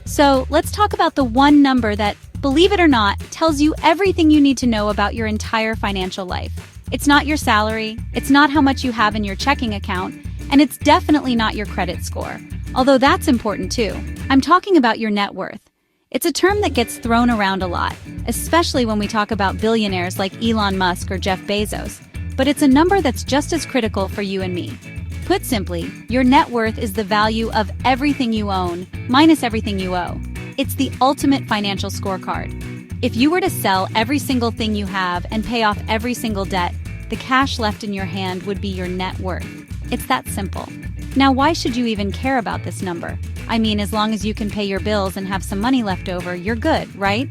So let's talk about the one number that, believe it or not, tells you everything you need to know about your entire financial life. It's not your salary, it's not how much you have in your checking account, and it's definitely not your credit score. Although that's important too. I'm talking about your net worth. It's a term that gets thrown around a lot, especially when we talk about billionaires like Elon Musk or Jeff Bezos. But it's a number that's just as critical for you and me. Put simply, your net worth is the value of everything you own, minus everything you owe. It's the ultimate financial scorecard. If you were to sell every single thing you have and pay off every single debt, the cash left in your hand would be your net worth. It's that simple. Now, why should you even care about this number? I mean, as long as you can pay your bills and have some money left over, you're good, right?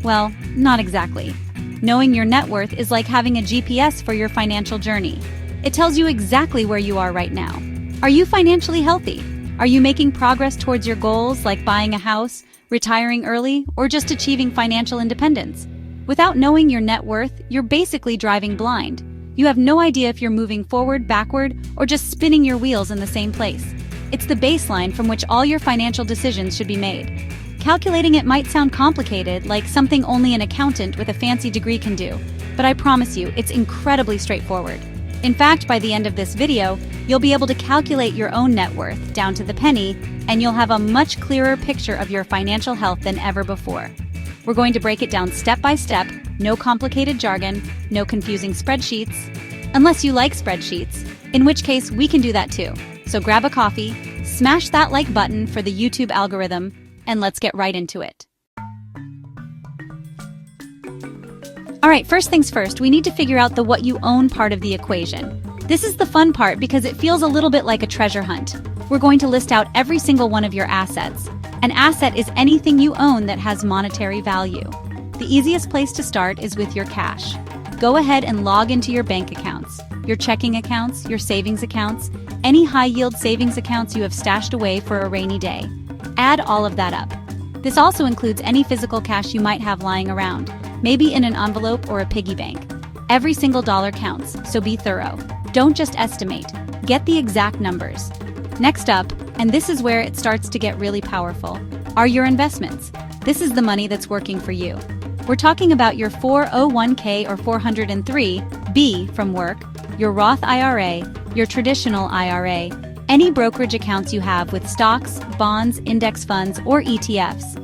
Well, not exactly. Knowing your net worth is like having a GPS for your financial journey. It tells you exactly where you are right now. Are you financially healthy? Are you making progress towards your goals, like buying a house, retiring early, or just achieving financial independence? Without knowing your net worth, you're basically driving blind. You have no idea if you're moving forward, backward, or just spinning your wheels in the same place. It's the baseline from which all your financial decisions should be made. Calculating it might sound complicated, like something only an accountant with a fancy degree can do, but I promise you, it's incredibly straightforward. In fact, by the end of this video, you'll be able to calculate your own net worth down to the penny, and you'll have a much clearer picture of your financial health than ever before. We're going to break it down step by step, no complicated jargon, no confusing spreadsheets. Unless you like spreadsheets, in which case we can do that too. So grab a coffee, smash that like button for the YouTube algorithm, and let's get right into it. Alright, first things first, we need to figure out the what you own part of the equation. This is the fun part because it feels a little bit like a treasure hunt. We're going to list out every single one of your assets. An asset is anything you own that has monetary value. The easiest place to start is with your cash. Go ahead and log into your bank accounts, your checking accounts, your savings accounts, any high-yield savings accounts you have stashed away for a rainy day. Add all of that up. This also includes any physical cash you might have lying around, maybe in an envelope or a piggy bank. Every single dollar counts, so be thorough. Don't just estimate. Get the exact numbers. Next up, and this is where it starts to get really powerful, are your investments. This is the money that's working for you. We're talking about your 401k or 403b from work, your Roth IRA, your traditional IRA, any brokerage accounts you have with stocks, bonds, index funds, or ETFs.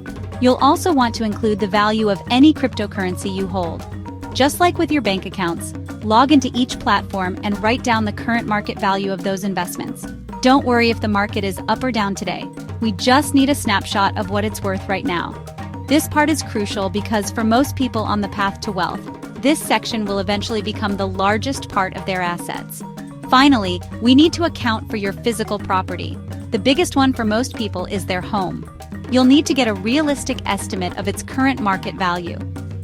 You'll also want to include the value of any cryptocurrency you hold. Just like with your bank accounts, log into each platform and write down the current market value of those investments. Don't worry if the market is up or down today. We just need a snapshot of what it's worth right now. This part is crucial because for most people on the path to wealth, this section will eventually become the largest part of their assets. Finally, we need to account for your physical property. The biggest one for most people is their home. You'll need to get a realistic estimate of its current market value.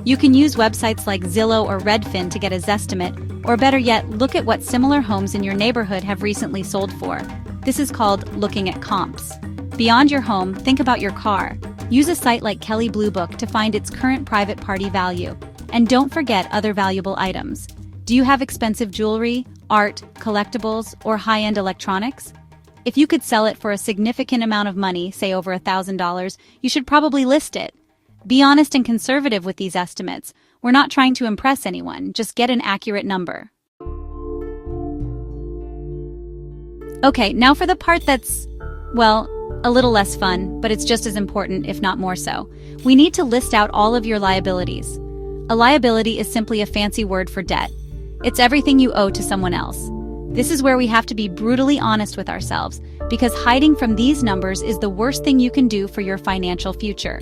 You can use websites like Zillow or Redfin to get a Zestimate, or better yet, look at what similar homes in your neighborhood have recently sold for. This is called looking at comps. Beyond your home, think about your car. Use a site like Kelley Blue Book to find its current private party value. And don't forget other valuable items. Do you have expensive jewelry, art, collectibles, or high-end electronics? If you could sell it for a significant amount of money, say over $1,000, you should probably list it. Be honest and conservative with these estimates. We're not trying to impress anyone, just get an accurate number. Okay, now for the part that's, well, a little less fun, but it's just as important, if not more so. We need to list out all of your liabilities. A liability is simply a fancy word for debt. It's everything you owe to someone else. This is where we have to be brutally honest with ourselves, because hiding from these numbers is the worst thing you can do for your financial future.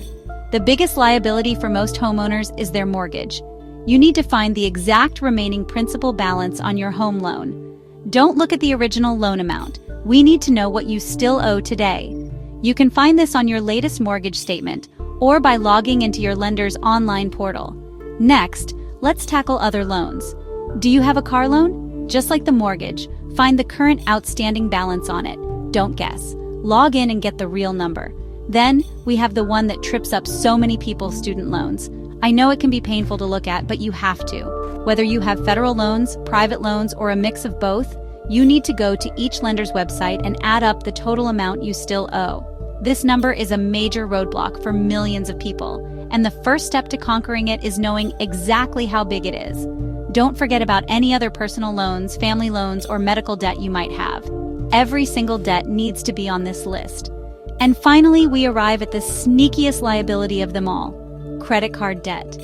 The biggest liability for most homeowners is their mortgage. You need to find the exact remaining principal balance on your home loan. Don't look at the original loan amount. We need to know what you still owe today. You can find this on your latest mortgage statement or by logging into your lender's online portal. Next, let's tackle other loans. Do you have a car loan? Just like the mortgage, find the current outstanding balance on it. Don't guess. Log in and get the real number. Then, we have the one that trips up so many people's student loans. I know it can be painful to look at, but you have to. Whether you have federal loans, private loans, or a mix of both, you need to go to each lender's website and add up the total amount you still owe. This number is a major roadblock for millions of people, and the first step to conquering it is knowing exactly how big it is. Don't forget about any other personal loans, family loans, or medical debt you might have. Every single debt needs to be on this list. And finally, we arrive at the sneakiest liability of them all, credit card debt.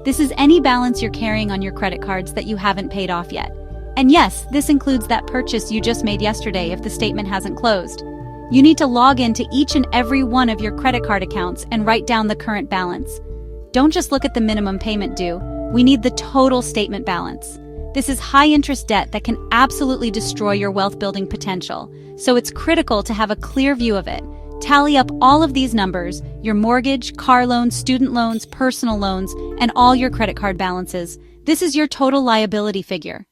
This is any balance you're carrying on your credit cards that you haven't paid off yet. And yes, this includes that purchase you just made yesterday if the statement hasn't closed. You need to log into each and every one of your credit card accounts and write down the current balance. Don't just look at the minimum payment due. We need the total statement balance. This is high-interest debt that can absolutely destroy your wealth-building potential, so it's critical to have a clear view of it. Tally up all of these numbers, your mortgage, car loans, student loans, personal loans, and all your credit card balances. This is your total liability figure.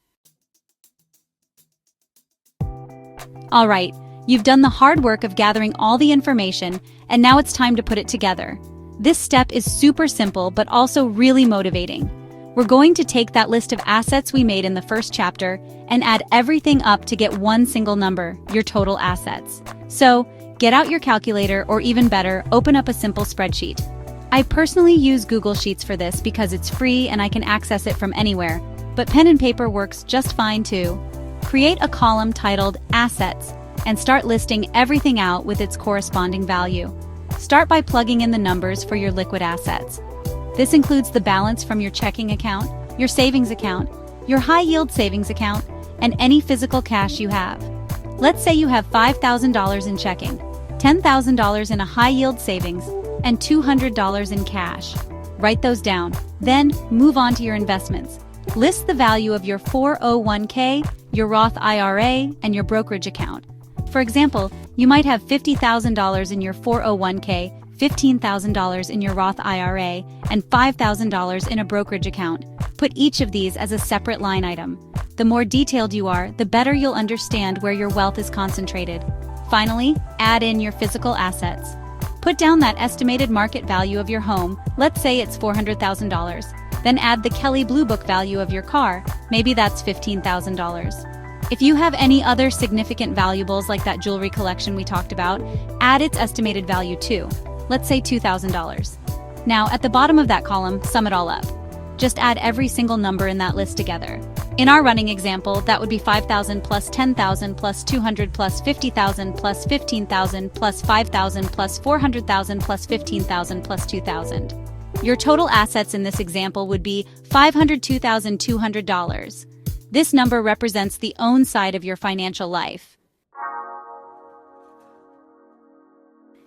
All right. You've done the hard work of gathering all the information, and now it's time to put it together. This step is super simple, but also really motivating. We're going to take that list of assets we made in the first chapter and add everything up to get one single number, your total assets. So, get out your calculator, or even better, open up a simple spreadsheet. I personally use Google Sheets for this because it's free and I can access it from anywhere, but pen and paper works just fine too. Create a column titled Assets, and start listing everything out with its corresponding value. Start by plugging in the numbers for your liquid assets. This includes the balance from your checking account, your savings account, your high-yield savings account, and any physical cash you have. Let's say you have $5,000 in checking, $10,000 in a high-yield savings, and $200 in cash. Write those down, then move on to your investments. List the value of your 401k, your Roth IRA, and your brokerage account. For example, you might have $50,000 in your 401k, $15,000 in your Roth IRA, and $5,000 in a brokerage account. Put each of these as a separate line item. The more detailed you are, the better you'll understand where your wealth is concentrated. Finally, add in your physical assets. Put down that estimated market value of your home, let's say it's $400,000. Then add the Kelley Blue Book value of your car, maybe that's $15,000. If you have any other significant valuables like that jewelry collection we talked about, add its estimated value too. Let's say $2,000. Now, at the bottom of that column, sum it all up. Just add every single number in that list together. In our running example, that would be 5,000 plus 10,000 plus 200 plus 50,000 plus 15,000 plus 5,000 plus 400,000 plus 15,000 plus 2,000. Your total assets in this example would be $502,200. This number represents the own side of your financial life.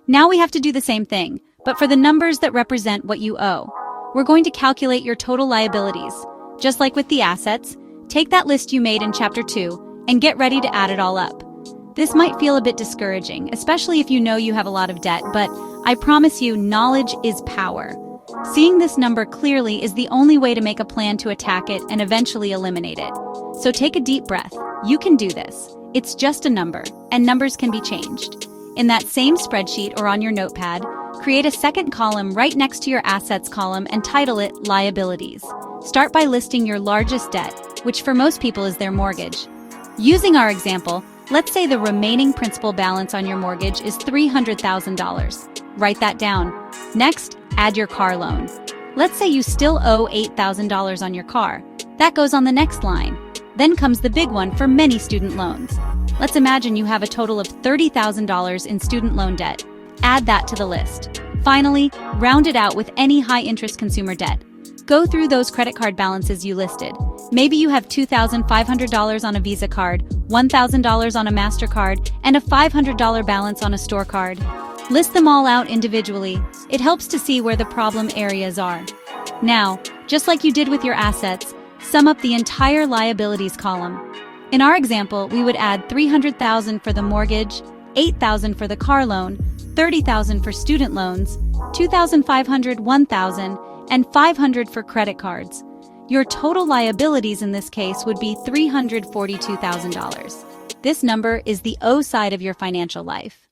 Now we have to do the same thing, but for the numbers that represent what you owe. We're going to calculate your total liabilities. Just like with the assets, take that list you made in Chapter 2 and get ready to add it all up. This might feel a bit discouraging, especially if you know you have a lot of debt, but I promise you, knowledge is power. Seeing this number clearly is the only way to make a plan to attack it and eventually eliminate it. So take a deep breath. You can do this. It's just a number, and numbers can be changed. In that same spreadsheet or on your notepad, create a second column right next to your assets column and title it Liabilities. Start by listing your largest debt, which for most people is their mortgage. Using our example, let's say the remaining principal balance on your mortgage is $300,000. Write that down. Next, add your car loan. Let's say you still owe $8,000 on your car. That goes on the next line. Then comes the big one for many student loans. Let's imagine you have a total of $30,000 in student loan debt. Add that to the list. Finally, round it out with any high-interest consumer debt. Go through those credit card balances you listed. Maybe you have $2,500 on a Visa card, $1,000 on a MasterCard, and a $500 balance on a store card. List them all out individually. It helps to see where the problem areas are. Now, just like you did with your assets, sum up the entire liabilities column. In our example, we would add $300,000 for the mortgage, $8,000 for the car loan, $30,000 for student loans, $2,500, $1,000, and $500 for credit cards. Your total liabilities in this case would be $342,000. This number is the O side of your financial life.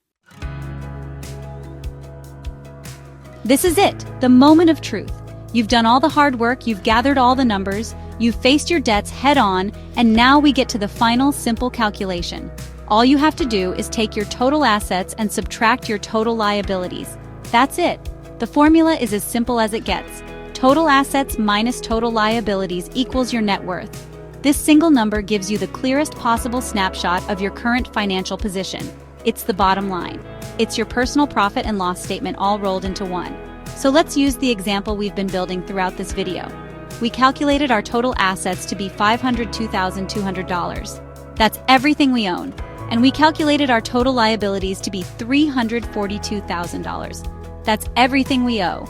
This is it, the moment of truth. You've done all the hard work, you've gathered all the numbers, you've faced your debts head on, and now we get to the final simple calculation. All you have to do is take your total assets and subtract your total liabilities. That's it. The formula is as simple as it gets. Total assets minus total liabilities equals your net worth. This single number gives you the clearest possible snapshot of your current financial position. It's the bottom line. It's your personal profit and loss statement all rolled into one. So let's use the example we've been building throughout this video. We calculated our total assets to be $502,200. That's everything we own. And we calculated our total liabilities to be $342,000. That's everything we owe.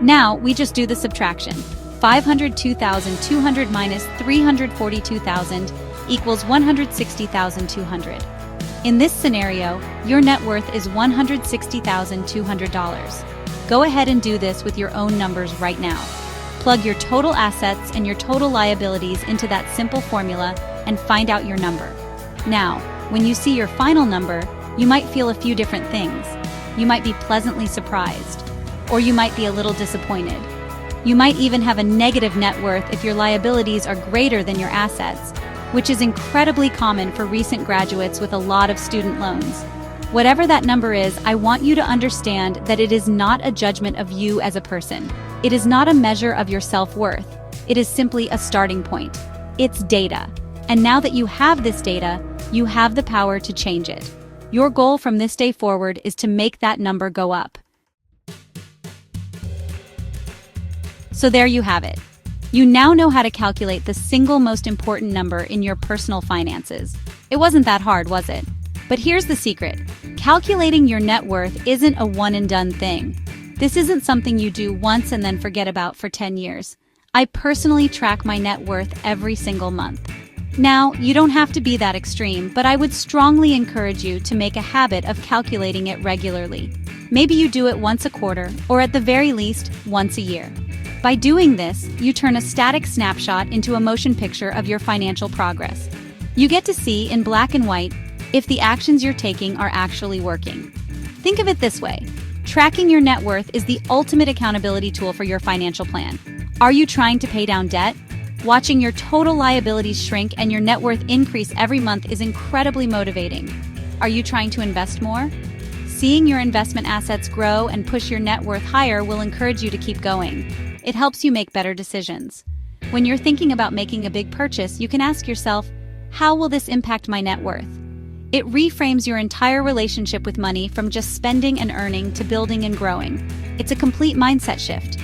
Now we just do the subtraction. 502,200 minus 342,000 equals 160,200. In this scenario, your net worth is $160,200. Go ahead and do this with your own numbers right now. Plug your total assets and your total liabilities into that simple formula and find out your number. Now, when you see your final number, you might feel a few different things. You might be pleasantly surprised, or you might be a little disappointed. You might even have a negative net worth if your liabilities are greater than your assets, which is incredibly common for recent graduates with a lot of student loans. Whatever that number is, I want you to understand that it is not a judgment of you as a person. It is not a measure of your self-worth. It is simply a starting point. It's data. And now that you have this data, you have the power to change it. Your goal from this day forward is to make that number go up. So there you have it. You now know how to calculate the single most important number in your personal finances. It wasn't that hard, was it? But here's the secret. Calculating your net worth isn't a one-and-done thing. This isn't something you do once and then forget about for 10 years. I personally track my net worth every single month. Now, you don't have to be that extreme, but I would strongly encourage you to make a habit of calculating it regularly. Maybe you do it once a quarter, or at the very least, once a year. By doing this, you turn a static snapshot into a motion picture of your financial progress. You get to see in black and white if the actions you're taking are actually working. Think of it this way. Tracking your net worth is the ultimate accountability tool for your financial plan. Are you trying to pay down debt? Watching your total liabilities shrink and your net worth increase every month is incredibly motivating. Are you trying to invest more? Seeing your investment assets grow and push your net worth higher will encourage you to keep going. It helps you make better decisions. When you're thinking about making a big purchase, you can ask yourself, how will this impact my net worth? It reframes your entire relationship with money from just spending and earning to building and growing. It's a complete mindset shift.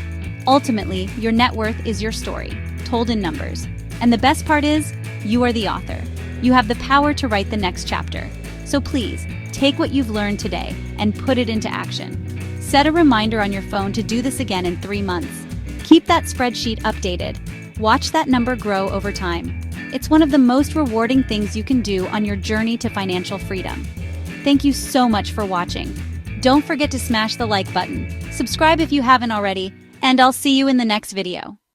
Ultimately, your net worth is your story, told in numbers. And the best part is, you are the author. You have the power to write the next chapter. So please, take what you've learned today and put it into action. Set a reminder on your phone to do this again in 3 months. Keep that spreadsheet updated. Watch that number grow over time. It's one of the most rewarding things you can do on your journey to financial freedom. Thank you so much for watching. Don't forget to smash the like button, subscribe if you haven't already, and I'll see you in the next video.